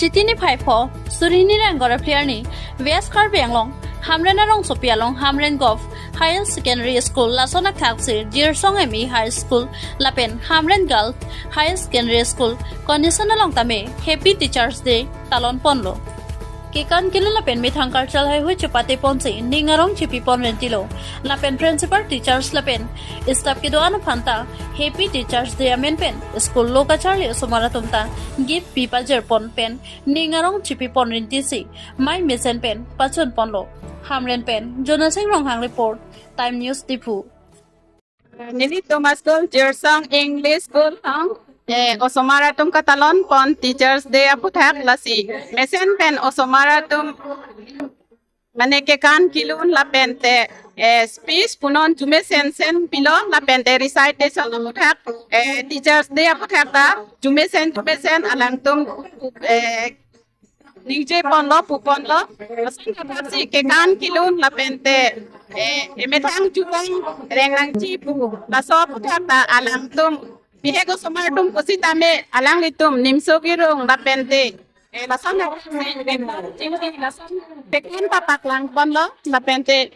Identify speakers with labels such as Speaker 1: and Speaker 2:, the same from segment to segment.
Speaker 1: Chitini Paipo, Surini Rangora Pliani, West Carbianglong, Hamren Sopialong, Hamren Govt Higher Secondary School, Lasona Kaxir, Jirsong ME High School, Lapen, Hamren Govt Higher Secondary School, Condition along Tame, Happy Teachers Day, Talon Ponlo. Kikan kilo lapen mithang cultural hai hui chupate ponsi ningarong chipi pon rentilo lapen principal teachers lapen staff ke doan phanta happy teachers day amen pen school loka charli somara tumta give pipa jer pon pen ningarong chipi pon rentisi mai mesen pen pachon ponlo Hamren pen Jonas Ronghang report Time News Dipu
Speaker 2: Nili Thomas School Jirsong English School Osomara tum ketalon pon Teachers Day aputhak lasi mesen pen osomara tum maneke kan kilun la pente speech punon jume sen pilon la pente recitation aputhak Teachers Day aputhak ta jume sen alang tum ningje ponlo puponlo asan kapasi ke kan kilun la pente metang jubang rengang cipu la so aputhak ta alang tum Bihego somartum kusitame alang litum nimsogirong lapente lasana pekan papaklang ponlo lapente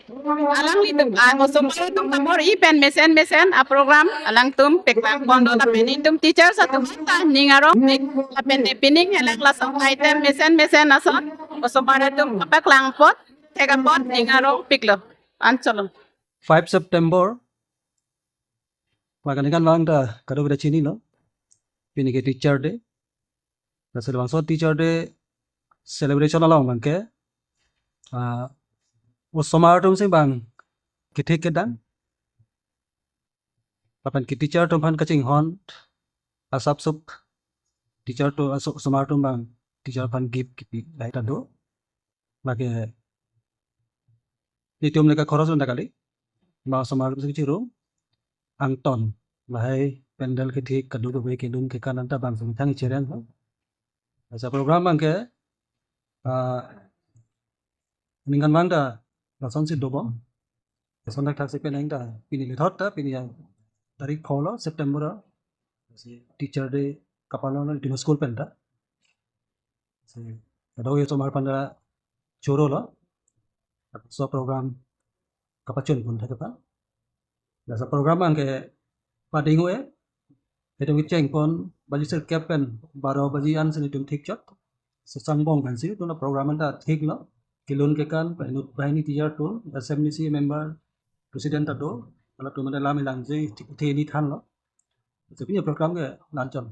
Speaker 2: alang litum somartum kamor ipen mesen a program alang tum peklang ponlo lapente tum teacher satu mata ningarong lapente pining alang lasong item mesen ason somartum papaklang pot tega pot ningarong piklo ancolong
Speaker 3: 5 September Makan ikan lang dah kado beda cini lo, ini ke teacher day, dasar bangsa teacher day celebration along bangke, us somar tum sing bang kita kedan, papan kita teacher tum pan kacing hon, asap sup teacher tu asuk somar tum bang teacher pan give kipi lai tado, bagi itu mereka koros unda kali, mau somar tum sing cirum. Angton lahai pendel ketik kadu ke kedung ke kanan ta bang sung cerian asa program bang ke ningan manda lason si dobo lason tak se penang ta pini le thot ta pini yang tarik kholo September teacher day kapalon di school penta kado yo somar panda choro lo so program kapachon pun ta pa Dasa program ang ke padingo ito witcheng pon baju sir captain baro bajian sini tum thik chot so sangbong kan si tu na program anda thik lo kilon ke kan painut bahini teacher tu assembly member president ado ala tu mana lam lang je thi ni than lo so punya program ke lancon